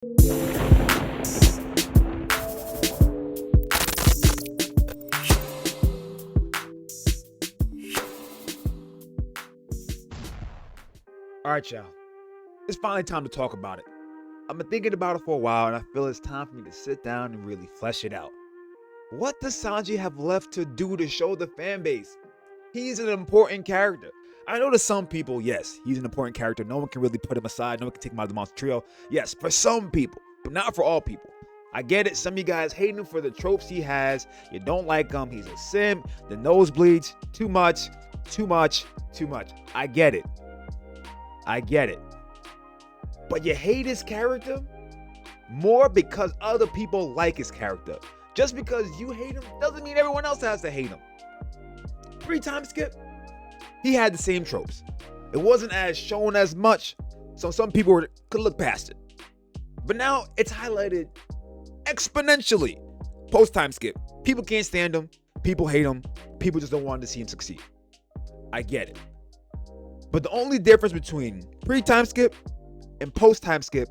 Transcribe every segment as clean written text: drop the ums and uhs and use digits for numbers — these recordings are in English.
Alright, y'all. It's finally time to talk about it. I've been thinking about it for a while, and I feel it's time for me to sit down and really flesh it out. What does Sanji have left to do to show the fan base? He's an important character. I know to some people, yes, he's an important character. No one can really put him aside. No one can take him out of the monster trio. Yes, for some people, but not for all people. I get it. Some of you guys hate him for the tropes he has. You don't like him. He's a simp. The nosebleeds. Too much. Too much. Too much. I get it. I get it. But you hate his character more because other people like his character. Just because you hate him doesn't mean everyone else has to hate him. 3-time skip, he had the same tropes. It wasn't as shown as much, so some people could look past it. But now it's highlighted exponentially. Post-time skip, people can't stand him, people hate him, people just don't want to see him succeed. I get it. But the only difference between pre-time skip and post-time skip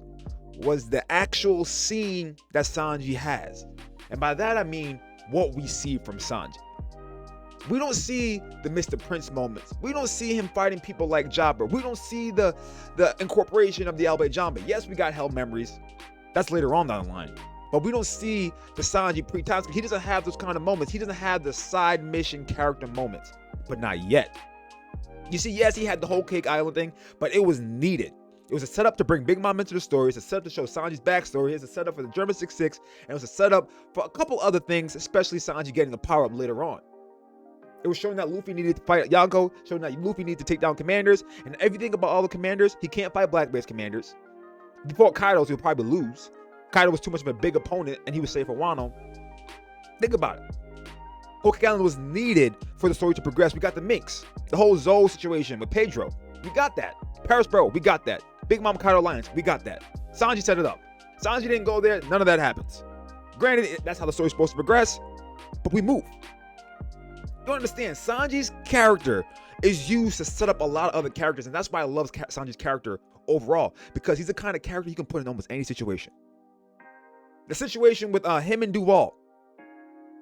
was the actual scene that Sanji has. And by that I mean what we see from Sanji. We don't see the Mr. Prince moments. We don't see him fighting people like Jabber. We don't see the incorporation of the Albay Jamba. Yes, we got Hell Memories. That's later on down the line. But we don't see the Sanji pre-time skip. He doesn't have those kind of moments. He doesn't have the side mission character moments. But not yet. You see, yes, he had the whole Cake Island thing, but it was needed. It was a setup to bring Big Mom into the story. It's a setup to show Sanji's backstory. It's a setup for the German 6-6. And it was a setup for a couple other things, especially Sanji getting the power-up later on. It was showing that Luffy needed to fight Yonko, showing that Luffy needed to take down commanders, and everything about all the commanders, he can't fight Black Bear's commanders. Before Kaido's, he'll probably lose. Kaido was too much of a big opponent, and he was safe for Wano. Think about it. Whole Cake Island was needed for the story to progress. We got the Minx, the whole Zoro situation with Pedro. We got that. Paris Bro, we got that. Big Mom Kaido Alliance, we got that. Sanji set it up. Sanji didn't go there, none of that happens. Granted, that's how the story's supposed to progress, but we move. You don't understand, Sanji's character is used to set up a lot of other characters, and that's why I love Sanji's character overall, because he's the kind of character you can put in almost any situation. The situation with him and Duval,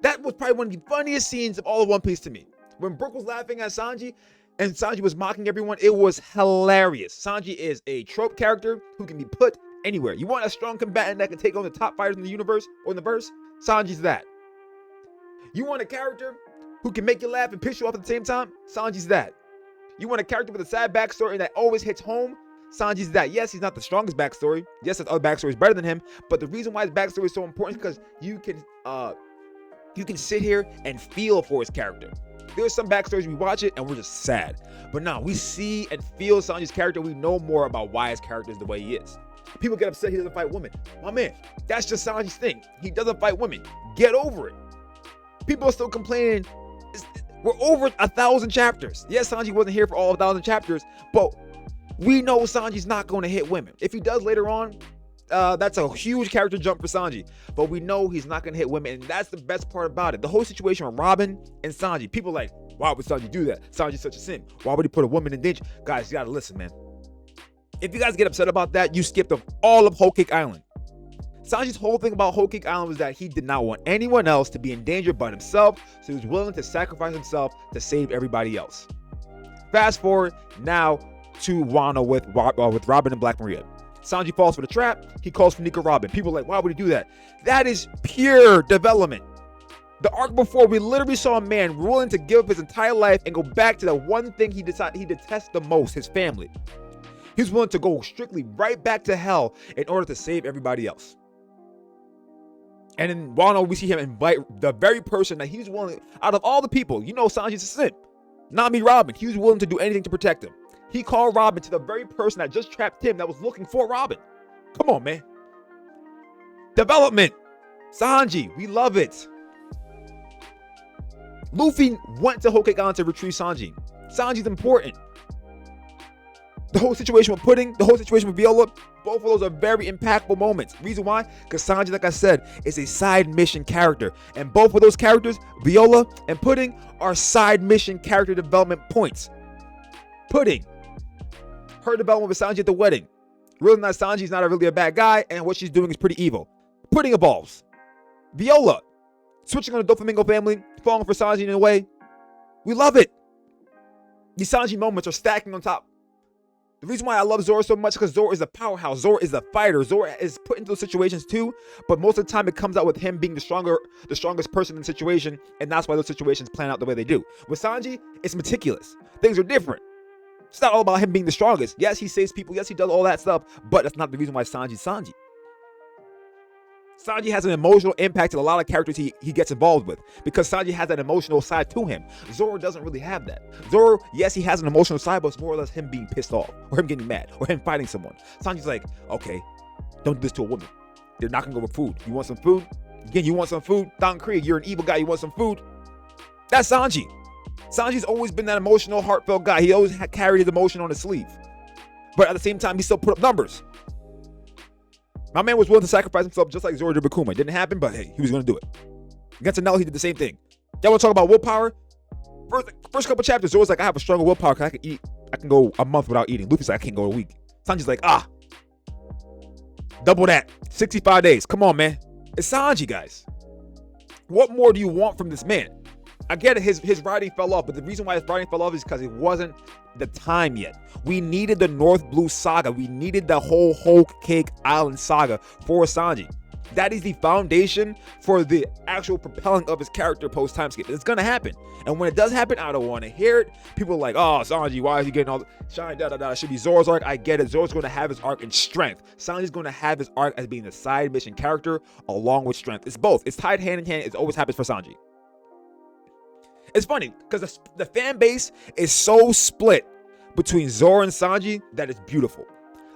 that was probably one of the funniest scenes of all of One Piece to me. When Brook was laughing at Sanji and Sanji was mocking everyone, it was hilarious. Sanji is a trope character who can be put anywhere. You want a strong combatant that can take on the top fighters in the universe or in the verse? Sanji's that. You want a character who can make you laugh and piss you off at the same time? Sanji's that. You want a character with a sad backstory that always hits home? Sanji's that. Yes, he's not the strongest backstory. Yes, his other backstory is better than him, but the reason why his backstory is so important is because you can sit here and feel for his character. There's some backstories we watch it and we're just sad. But now we see and feel Sanji's character. We know more about why his character is the way he is. People get upset he doesn't fight women. My man, that's just Sanji's thing. He doesn't fight women. Get over it. People are still complaining. We're over 1,000 chapters. Yes, Sanji wasn't here for all 1,000 chapters, but we know Sanji's not going to hit women. If he does later on, that's a huge character jump for Sanji, but we know he's not gonna hit women, and that's the best part about it. The whole situation with Robin and Sanji, people are like, why would Sanji do that? Sanji's such a simp. Why would he put a woman in danger? Guys, you gotta listen, man. If you guys get upset about that, you skipped all of Whole Cake Island. Sanji's whole thing about Whole Cake Island was that he did not want anyone else to be in danger but himself, so he was willing to sacrifice himself to save everybody else. Fast forward now to Wano with Robin and Black Maria. Sanji falls for the trap. He calls for Nico Robin. People are like, why would he do that? That is pure development. The arc before, we literally saw a man willing to give up his entire life and go back to the one thing he detests the most, his family. He's willing to go strictly right back to hell in order to save everybody else. And in Wano, we see him invite the very person that he's willing, out of all the people, you know Sanji's a simp. Nami Robin, he was willing to do anything to protect him. He called Robin to the very person that just trapped him that was looking for Robin. Come on, man. Development. Sanji, we love it. Luffy went to Whole Cake Island to retrieve Sanji. Sanji's important. The whole situation with Pudding, the whole situation with Viola, both of those are very impactful moments. Reason why? Because Sanji, like I said, is a side mission character. And both of those characters, Viola and Pudding, are side mission character development points. Pudding, her development with Sanji at the wedding. Realizing that Sanji's not really a bad guy, and what she's doing is pretty evil. Pudding evolves. Viola, switching on the Doflamingo family, falling for Sanji in a way. We love it. These Sanji moments are stacking on top. The reason why I love Zoro so much is because Zoro is a powerhouse. Zoro is a fighter. Zoro is put into those situations too, but most of the time it comes out with him being the strongest person in the situation, and that's why those situations plan out the way they do. With Sanji, it's meticulous. Things are different. It's not all about him being the strongest. Yes, he saves people. Yes, he does all that stuff, but that's not the reason why Sanji's Sanji. Sanji has an emotional impact to a lot of characters he gets involved with, because Sanji has that emotional side to him. Zoro doesn't really have that. Zoro, yes, he has an emotional side, but it's more or less him being pissed off, or him getting mad, or him fighting someone. Sanji's like, okay, don't do this to a woman. They're not gonna go with food. You want some food? Again, you want some food? Don Krieg, you're an evil guy, you want some food? That's Sanji. Sanji's always been that emotional, heartfelt guy. He always carried his emotion on his sleeve. But at the same time, he still put up numbers. My man was willing to sacrifice himself just like Zoro did with Kuma. It didn't happen, but hey, he was going to do it. Against Anel, he did the same thing. Y'all want to talk about willpower? First couple chapters, Zoro's like, I have a stronger willpower because I can go a month without eating. Luffy's like, I can't go a week. Sanji's like, double that. 65 days. Come on, man. It's Sanji, guys. What more do you want from this man? I get it, his writing fell off, but the reason why his writing fell off is because it wasn't the time yet. We needed the North Blue saga. We needed the whole Cake Island saga for Sanji. That is the foundation for the actual propelling of his character post time skip. It's gonna happen. And when it does happen, I don't want to hear it. People are like, oh, Sanji, why is he getting all the shine, It should be Zoro's arc. I get it. Zoro's gonna have his arc in strength. Sanji's gonna have his arc as being the side mission character along with strength. It's both. It's tied hand in hand. It always happens for Sanji. It's funny because the fan base is so split between Zoro and Sanji that it's beautiful.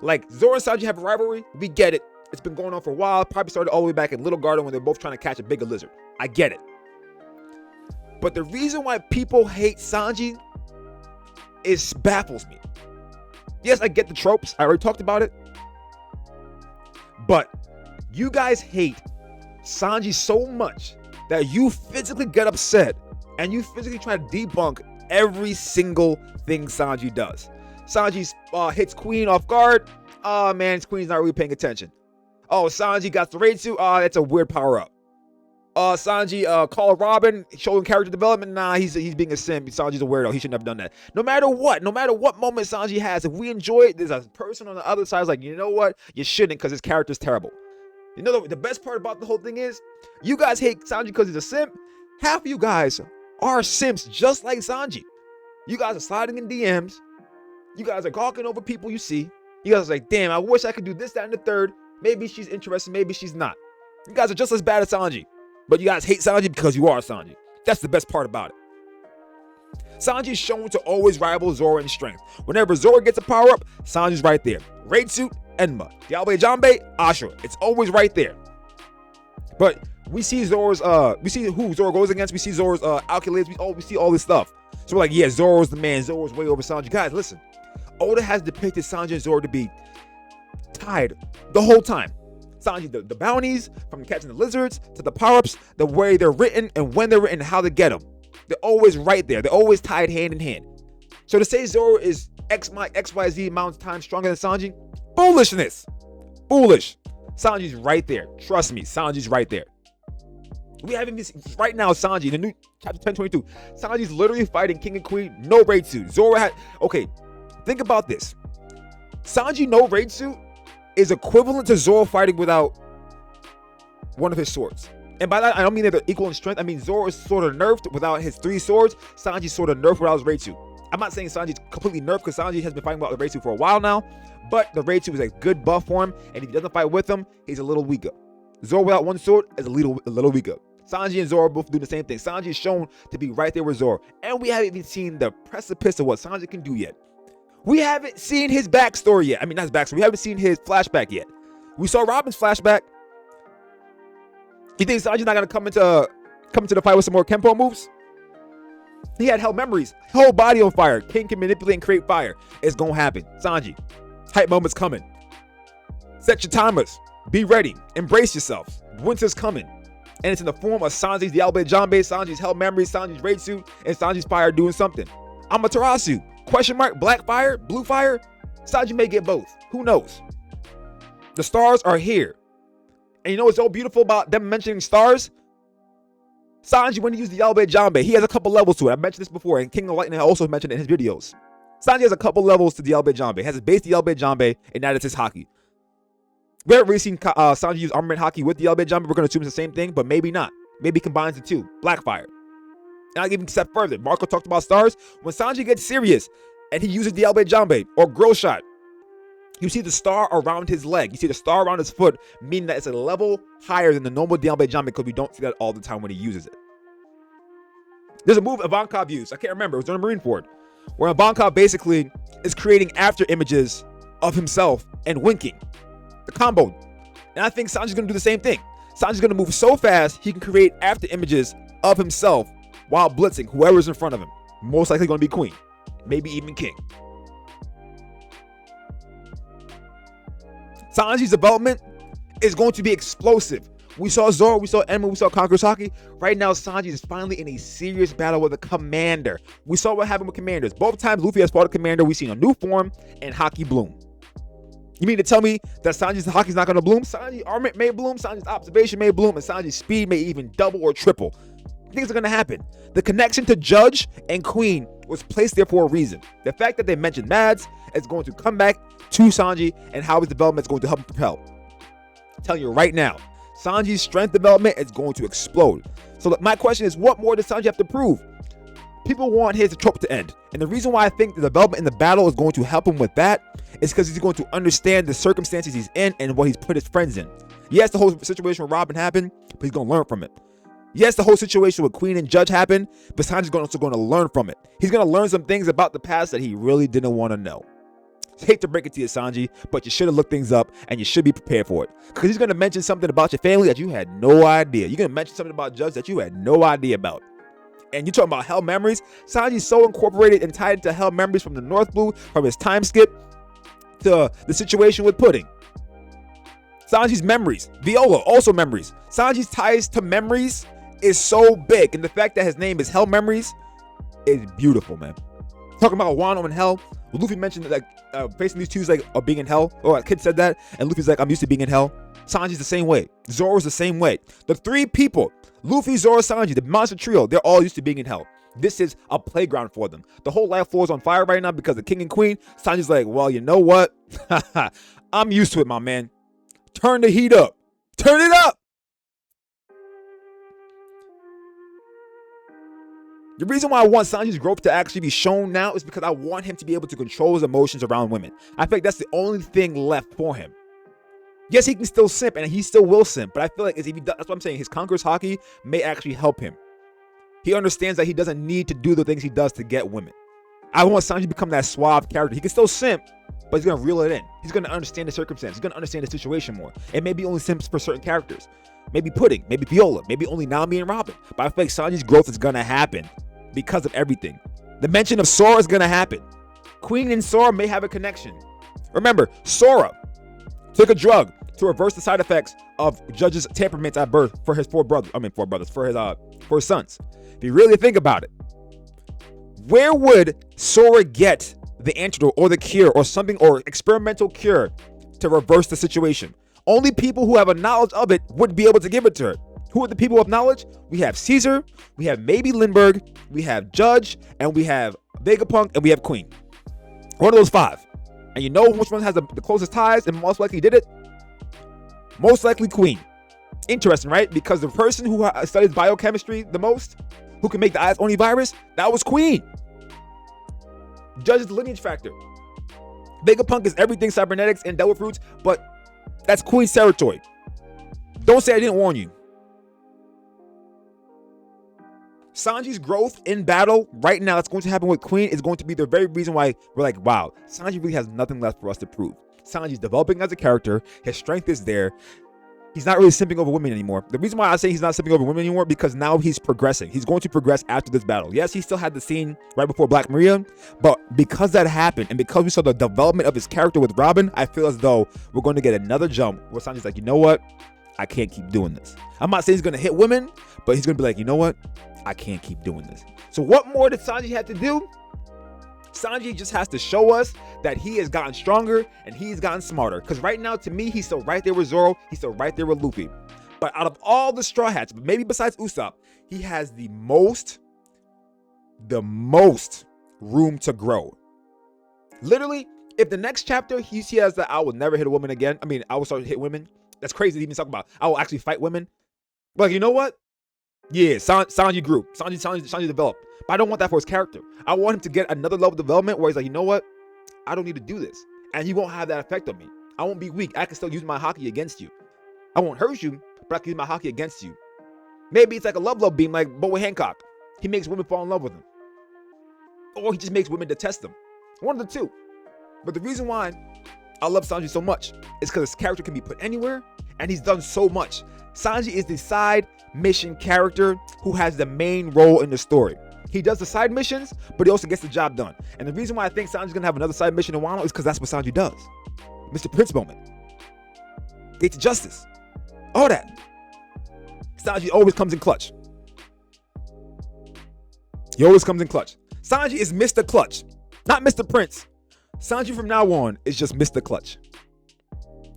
Like, Zoro and Sanji have a rivalry. We get it. It's been going on for a while. Probably started all the way back in Little Garden when they're both trying to catch a bigger lizard. I get it. But the reason why people hate Sanji baffles me. Yes, I get the tropes. I already talked about it. But you guys hate Sanji so much that you physically get upset and you physically try to debunk every single thing Sanji does. Sanji hits Queen off guard. Oh man, Queen's not really paying attention. Oh, Sanji got the raid suit. Oh, that's a weird power up. Sanji called Robin, showing character development. Nah, he's being a simp. Sanji's a weirdo. He shouldn't have done that. No matter what moment Sanji has, if we enjoy it, there's a person on the other side is like, you know what? You shouldn't, because his character's terrible. You know the best part about the whole thing is, you guys hate Sanji because he's a simp. Half of you guys are simps just like Sanji. You guys are sliding in DMs. You guys are gawking over people you see. You guys are like, damn, I wish I could do this, that, and the third. Maybe she's interested, maybe she's not. You guys are just as bad as Sanji. But you guys hate Sanji because you are Sanji. That's the best part about it. Sanji's shown to always rival Zoro in strength. Whenever Zoro gets a power-up, Sanji's right there. Raid Suit, Enma. Diablo Jambe, Ashura. It's always right there. But we see Zoro's, we see who Zoro goes against. We see Zoro's calculators. We see all this stuff. So we're like, yeah, Zoro's the man. Zoro's way over Sanji. Guys, listen. Oda has depicted Sanji and Zoro to be tied the whole time. Sanji, the bounties, from catching the lizards to the power-ups, the way they're written and when they're written and how to get them. They're always right there. They're always tied hand in hand. So to say Zoro is XYZ amounts of times stronger than Sanji, foolishness. Foolish. Sanji's right there. Trust me, Sanji's right there. We haven't been right now. Sanji, in the new chapter 1022, Sanji's literally fighting King and Queen, no raid suit. Zoro had, okay, think about this. Sanji, no raid suit, is equivalent to Zoro fighting without one of his swords. And by that, I don't mean that they're equal in strength. I mean, Zoro is sort of nerfed without his 3 swords. Sanji's sort of nerfed without his raid suit. I'm not saying Sanji's completely nerfed, because Sanji has been fighting without the raid suit for a while now. But the raid suit is a good buff for him. And if he doesn't fight with him, he's a little weaker. Zoro without 1 sword is a little weaker. Sanji and Zoro both do the same thing. Sanji is shown to be right there with Zoro. And we haven't even seen the precipice of what Sanji can do yet. We haven't seen his backstory yet. I mean, not his backstory. We haven't seen his flashback yet. We saw Robin's flashback. You think Sanji's not gonna come into the fight with some more Kenpo moves? He had hell memories, whole body on fire. King can manipulate and create fire. It's gonna happen. Sanji, hype moment's coming. Set your timers. Be ready. Embrace yourself. Winter's coming. And it's in the form of Sanji's Dialbe Jambe, Sanji's hell memories, Sanji's raid suit, and Sanji's fire doing something. Amaterasu. Question mark, black fire, blue fire. Sanji may get both. Who knows? The stars are here. And you know what's so beautiful about them mentioning stars? Sanji, when he used the Yalbe Jambe, he has a couple levels to it. I mentioned this before, and King of Lightning also mentioned it in his videos. Sanji has a couple levels to the Yalbe Jambe. He has his base Yalbe Jambe, and that is his haki. We haven't really seen Sanji use armament haki with the Yalbe Jambe. We're going to assume it's the same thing, but maybe not. Maybe he combines the two. Blackfire. And I'll even step further. Marco talked about stars. When Sanji gets serious and he uses the Yalbe Jambe or Grill Shot, you see the star around his leg. You see the star around his foot, meaning that it's a level higher than the normal Yalbe Jambe because we don't see that all the time when he uses it. There's a move Ivankov used. I can't remember. It was on a Marineford, where Ivankov basically is creating after images of himself and winking. The combo. And I think Sanji's going to do the same thing. Sanji's going to move so fast, he can create after images of himself while blitzing whoever's in front of him. Most likely going to be Queen. Maybe even King. Sanji's development is going to be explosive. We saw Zoro, we saw Enma, we saw Conqueror's Haki. Right now, Sanji is finally in a serious battle with a commander. We saw what happened with commanders. Both times Luffy has fought a commander, we've seen a new form and Haki bloom. You mean to tell me that Sanji's Haki's not going to bloom? Sanji's armament may bloom, Sanji's observation may bloom, and Sanji's speed may even double or triple. Things are going to happen. The connection to Judge and Queen was placed there for a reason. The fact that they mentioned Mads is going to come back to Sanji and how his development is going to help him propel. I'm telling you right now, Sanji's strength development is going to explode. So my question is, what more does Sanji have to prove? People want his trope to end. And the reason why I think the development in the battle is going to help him with that is because he's going to understand the circumstances he's in and what he's put his friends in. Yes, the whole situation with Robin happened, but he's going to learn from it. Yes, the whole situation with Queen and Judge happened, but Sanji's also going to learn from it. He's going to learn some things about the past that he really didn't want to know. Hate to break it to you, Sanji, but you should have looked things up and you should be prepared for it. Because he's going to mention something about your family that you had no idea. You're going to mention something about Judge that you had no idea about. And you're talking about Hell Memories. Sanji's so incorporated and tied to Hell Memories from the North Blue, from his time skip to the situation with Pudding. Sanji's memories. Viola, also memories. Sanji's ties to memories is so big. And the fact that his name is Hell Memories is beautiful, man. Talking about Wano in hell. Luffy mentioned that facing these two is like being in hell. Or a kid said that. And Luffy's like, I'm used to being in hell. Sanji's the same way. Zoro's the same way. The three people, Luffy, Zoro, Sanji, the monster trio, they're all used to being in hell. This is a playground for them. The whole life floor is on fire right now because of King and Queen. Sanji's like, well, you know what? I'm used to it, my man. Turn the heat up. Turn it up. The reason why I want Sanji's growth to actually be shown now is because I want him to be able to control his emotions around women. I feel like that's the only thing left for him. Yes, he can still simp, and he still will simp, but I feel like if he does, that's what I'm saying, his Conqueror's Haki may actually help him. He understands that he doesn't need to do the things he does to get women. I want Sanji to become that suave character. He can still simp, but he's going to reel it in. He's going to understand the circumstance. He's going to understand the situation more. And maybe only simps for certain characters. Maybe Pudding, maybe Viola, maybe only Nami and Robin. But I feel like Sanji's growth is going to happen because of everything. The mention of Sora is going to happen. Queen and Sora may have a connection. Remember, Sora took a drug to reverse the side effects of Judge's temperaments at birth for his for his sons. If you really think about it, where would Sora get the antidote or the cure or something or experimental cure to reverse the situation? Only people who have a knowledge of it would be able to give it to her. Who are the people of knowledge? We have Caesar, we have maybe Lindbergh, we have Judge, and we have Vegapunk, and we have Queen. One of those five. And you know which one has the closest ties and most likely did it? Most likely Queen. Interesting, right? Because the person who studies biochemistry the most, who can make the eyes only virus, that was Queen. Judge's the lineage factor. Vegapunk is everything cybernetics and devil fruits, but that's Queen's territory. Don't say I didn't warn you. Sanji's growth in battle right now that's going to happen with Queen is going to be the very reason why we're like, wow, Sanji really has nothing left for us to prove. Sanji's developing as a character. His strength is there. He's not really simping over women anymore. The reason why I say he's not simping over women anymore, because now he's progressing. He's going to progress after this battle. Yes, he still had the scene right before Black Maria, but because that happened and because we saw the development of his character with Robin, I feel as though we're going to get another jump where Sanji's like, you know what? I can't keep doing this. I'm not saying he's going to hit women, but he's going to be like, you know what? I can't keep doing this. So what more did Sanji have to do? Sanji just has to show us that he has gotten stronger and he's gotten smarter. Because right now, to me, he's still right there with Zoro. He's still right there with Luffy. But out of all the Straw Hats, maybe besides Usopp, he has the most room to grow. Literally, if the next chapter he says that I will never hit a woman again, I mean, I will start to hit women. That's crazy to even talk about. I will actually fight women. But you know what? Yeah, Sanji grew. Sanji developed. But I don't want that for his character. I want him to get another level of development where he's like, you know what? I don't need to do this. And he won't have that effect on me. I won't be weak. I can still use my haki against you. I won't hurt you, but I can use my haki against you. Maybe it's like a love beam like Boa Hancock. He makes women fall in love with him. Or he just makes women detest him. One of the two. But the reason why I love Sanji so much is because his character can be put anywhere, and he's done so much. Sanji is the side mission character who has the main role in the story. He does the side missions, but he also gets the job done. And the reason why I think Sanji's gonna have another side mission in Wano is because that's what Sanji does. Mr. Prince moment. Gates of Justice. All that. Sanji always comes in clutch. He always comes in clutch. Sanji is Mr. Clutch, not Mr. Prince. Sanji from now on is just Mr. Clutch.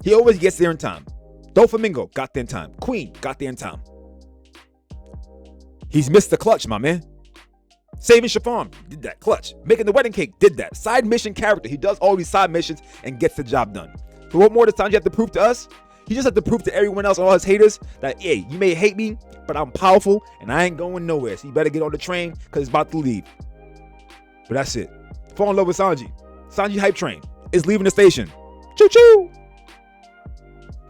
He always gets there in time. Doflamingo got there in time. Queen got there in time. He's Mr. Clutch, my man. Saving Chiffon did that. Clutch. Making the wedding cake did that. Side mission character. He does all these side missions and gets the job done. So what more does Sanji have to prove to us? He just has to prove to everyone else, all his haters, that, hey, you may hate me, but I'm powerful and I ain't going nowhere. So you better get on the train because it's about to leave. But that's it. Fall in love with Sanji. Sanji hype train is leaving the station. Choo choo.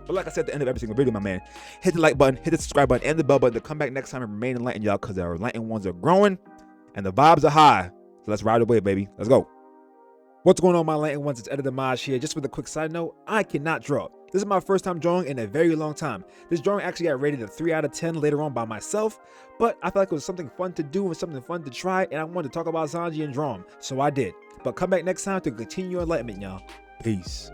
But like I said at the end of every single video, my man, hit the like button, hit the subscribe button, and the bell button to come back next time and remain enlightened, y'all, because our enlightened ones are growing and the vibes are high. So let's ride away, baby. Let's go. What's going on, my enlightened ones? It's Editor Moash here. Just with a quick side note, I cannot draw. This is my first time drawing in a very long time. This drawing actually got rated a 3 out of 10 later on by myself, but I felt like it was something fun to do and something fun to try, and I wanted to talk about Sanji and draw him, so I did. But come back next time to continue your enlightenment, y'all. Peace.